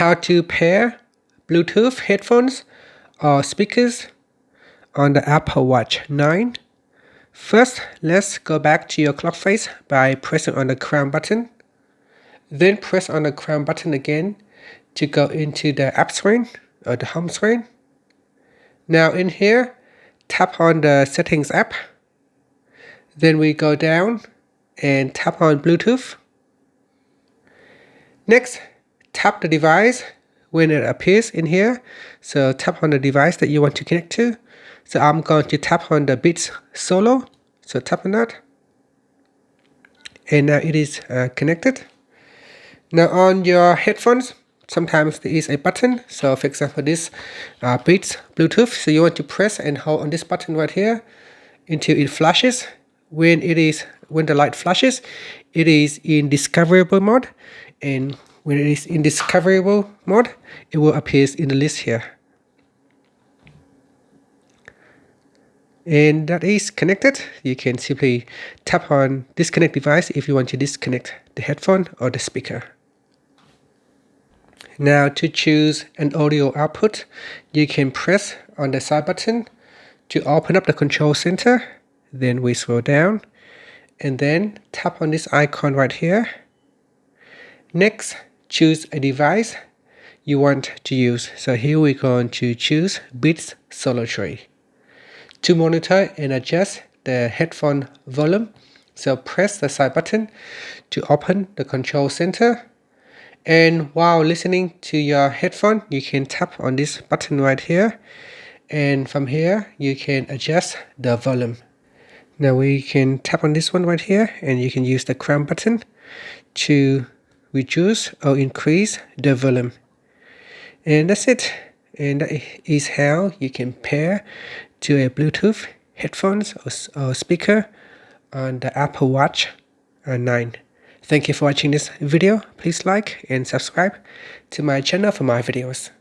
how to pair Bluetooth headphones or speakers on the Apple Watch 9. First, let's go back to your clock face by pressing on the crown button. Then press on the crown button again to go into the app screen or the home screen. Now in here, tap on the settings app. Then we go down and tap on Bluetooth. Next, tap the device when it appears in here. So tap on the device that you want to connect to. So I'm going to tap on the Beats Solo. So tap on that. And now it is connected. Now on your headphones, sometimes there is a button. So for example, this Beats Bluetooth. So you want to press and hold on this button right here until it flashes. When the light flashes, it is in discoverable mode. And when it is in discoverable mode, it will appear in the list here. And that is connected. You can simply tap on disconnect device if you want to disconnect the headphone or the speaker. Now to choose an audio output, you can press on the side button to open up the control center. Then we scroll down and then tap on this icon right here. Next, choose a device you want to use. So here we're going to choose Beats Solo 3. To monitor and adjust the headphone volume, so press the side button to open the control center. And while listening to your headphone, you can tap on this button right here. And from here, you can adjust the volume. Now we can tap on this one right here, and you can use the crown button to reduce or increase the volume. And that's it. And that is how you can pair to a Bluetooth headphones or speaker on the Apple Watch 9. Thank you for watching this video. Please like and subscribe to my channel for more videos.